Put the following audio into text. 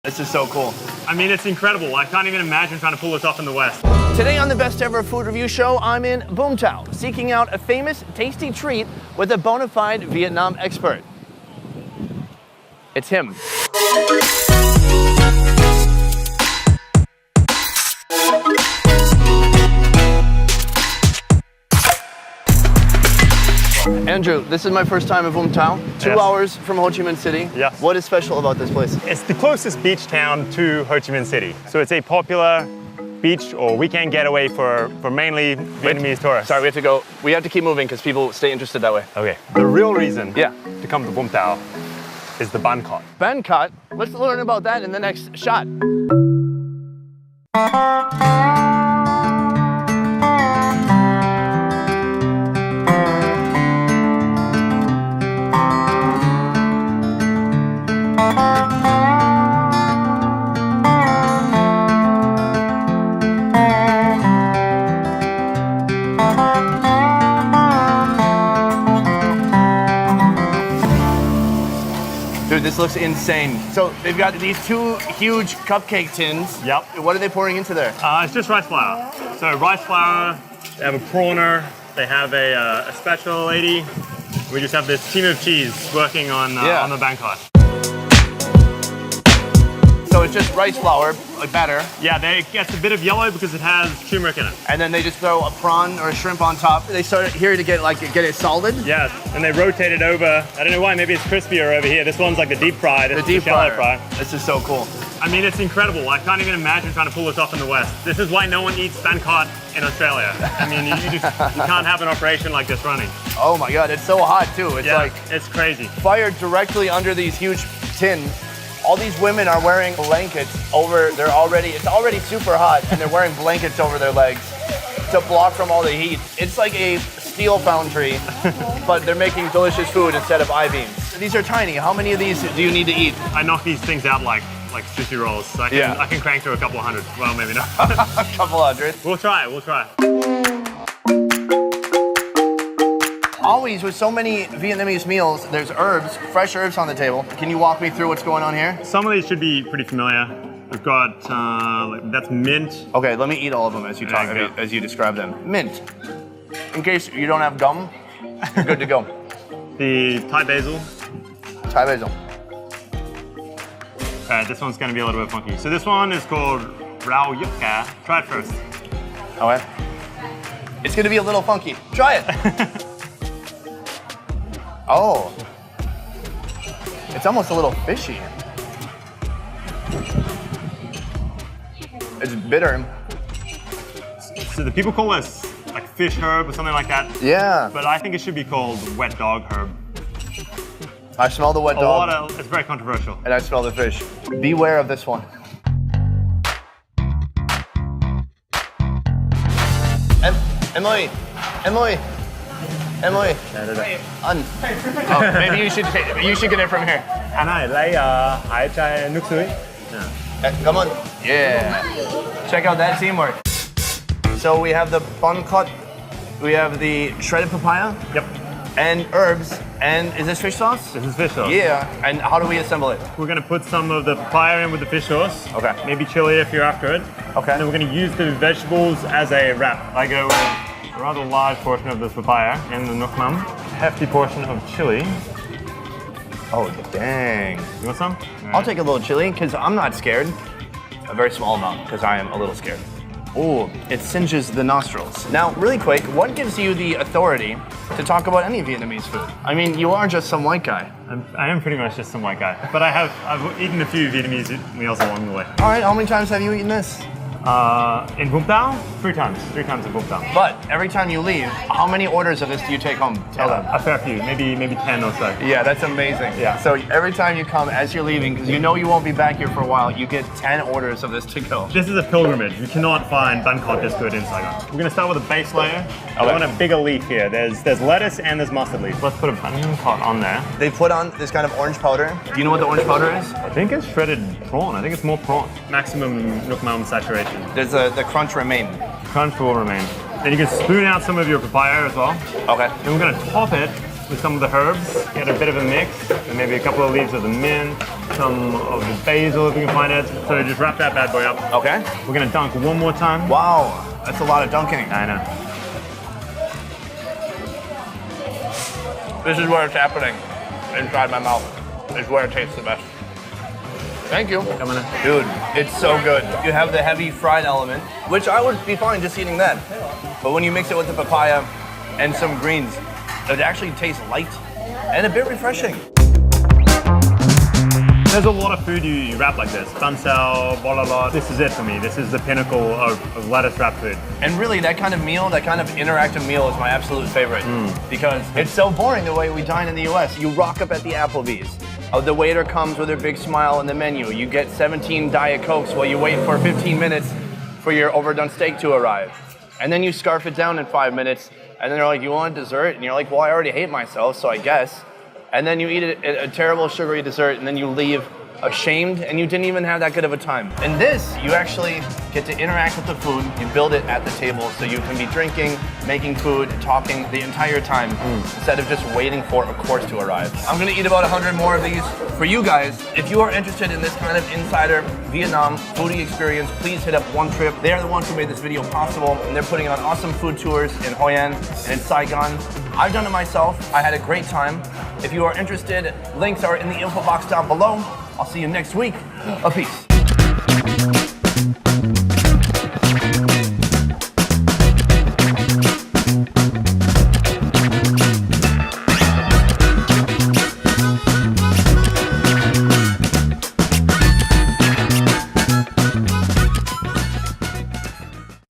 This is so cool. I mean, it's incredible. I can't even imagine trying to pull this off in the West. Today on the Best Ever Food Review Show, I'm in Vũng Tàu, seeking out a famous, tasty treat with a bona fide Vietnam expert. It's him. Andrew, this is my first time in Vũng Tàu, 2 Yes. hours from Ho Chi Minh City. Yes. What is special about this place? It's the closest beach town to Ho Chi Minh City. So it's a popular beach or weekend getaway for mainly Vietnamese tourists. Sorry, we have to keep moving because people stay interested that way. Okay. The real reason Yeah. to come to Vung Tau is the Banh Khot. Banh Khot. Let's learn about that in the next shot. Dude, this looks insane. So they've got these two huge cupcake tins. Yep. What are they pouring into there? It's just rice flour. So rice flour, they have a prawner, they have a spatula lady. We just have this team of cheese working on the Banh Khot. So it's just rice flour, like batter, Yeah, it gets a bit of yellow because it has turmeric in it. and then they just throw a prawn or a shrimp on top. They start here to get it salted. Yeah, and they rotate it over. I don't know why, maybe it's crispier over here. This one's like the deep fry, this is the shallow fry. This is so cool. I mean, it's incredible. I can't even imagine trying to pull this off in the West. This is why no one eats Banh Khot in Australia. I mean, you can't have an operation like this running. Oh my God, it's so hot too. It's like it's crazy. fired directly under these huge tins. All these women are wearing blankets over, it's already super hot, and they're wearing blankets over their legs to block from all the heat. It's like a steel foundry, but they're making delicious food instead of I-beams. These are tiny. How many of these do you need to eat? I knock these things out like sushi rolls. So I can crank through a couple hundred. Well, maybe not. A couple hundred. We'll try. Always with so many Vietnamese meals, there's herbs, fresh herbs on the table. Can you walk me through what's going on here? Some of these should be pretty familiar. We've got, that's mint. Okay, let me eat all of them as you talk, Yeah. as you describe them. Mint. In case you don't have gum, you're good to go. The Thai basil. Thai basil. This one's gonna be a little bit funky. So this one is called Rau Yukka. Try it first. Okay. It's gonna be a little funky. Try it. Oh. It's almost a little fishy. It's bitter. So the people call this like fish herb or something like that. Yeah. But I think it should be called wet dog herb. I smell the wet dog. It's very controversial. And I smell the fish. Beware of this one. Emily. Oh, maybe you should get it from here. Anh ơi, lấy hải chai nước suối. Come on. Yeah. Check out that teamwork. So we have the Banh Khot, we have the shredded papaya. Yep. And herbs. And is this fish sauce? This is fish sauce. Yeah. And how do we assemble it? We're gonna put some of the papaya in with the fish sauce. Okay. Maybe chili if you're after it. Okay. And then we're gonna use the vegetables as a wrap. I go with a rather large portion of this papaya and the nuoc mam. Hefty portion of chili. Oh, dang. You want some? I'll take a little chili because I'm not scared. A very small amount because I am a little scared. Ooh, it singes the nostrils. Now, really quick, what gives you the authority to talk about any Vietnamese food? I mean, you are just some white guy. I am pretty much just some white guy. But I've eaten a few Vietnamese meals along the way. All right, how many times have you eaten this? In Vung Tau, 3 times. 3 times in Vung Tau. But every time you leave, how many orders of this do you take home? Tell them. A fair few, maybe 10 or so. Yeah, that's amazing. Yeah. So every time you come, as you're leaving, because you know you won't be back here for a while, you get 10 orders of this to go. This is a pilgrimage. You cannot find Banh Khot this good in Saigon. We're gonna start with a base layer. Okay. I want a bigger leaf here. There's lettuce and there's mustard leaf. Let's put a Banh Khot on there. They put on this kind of orange powder. Do you know what the orange powder is? I think it's shredded prawn. I think it's more prawn. Maximum nuoc mam saturation. There's the crunch remain. Crunch will remain. Then you can spoon out some of your papaya as well. Okay. And we're gonna top it with some of the herbs. Get a bit of a mix, and maybe a couple of leaves of the mint, some of the basil if we can find it. So just wrap that bad boy up. Okay. We're gonna dunk one more time. Wow, that's a lot of dunking. I know. This is where it's happening. Inside my mouth is where it tastes the best. Thank you. Coming in. Dude, it's so good. You have the heavy fried element, which I would be fine just eating that. But when you mix it with the papaya and some greens, it actually tastes light and a bit refreshing. There's a lot of food you wrap like this. Tansao, bololot. This is it for me. This is the pinnacle of lettuce wrap food. And really, that kind of meal, that kind of interactive meal is my absolute favorite. Because it's so boring the way we dine in the US. You rock up at the Applebee's. The waiter comes with a big smile on the menu. You get 17 Diet Cokes while you wait for 15 minutes for your overdone steak to arrive. And then you scarf it down in 5 minutes. And then they're like, you want dessert? And you're like, well, I already hate myself, so I guess. And then you eat a terrible sugary dessert, and then you leave ashamed, and you didn't even have that good of a time. In this, you actually get to interact with the food. You build it at the table, so you can be drinking, making food, talking the entire time, instead of just waiting for a course to arrive. I'm gonna eat about 100 more of these. For you guys, if you are interested in this kind of insider Vietnam foodie experience, please hit up One Trip. They are the ones who made this video possible, and they're putting on awesome food tours in Hoi An and in Saigon. I've done it myself. I had a great time. If you are interested, links are in the info box down below. I'll see you next week. A peace.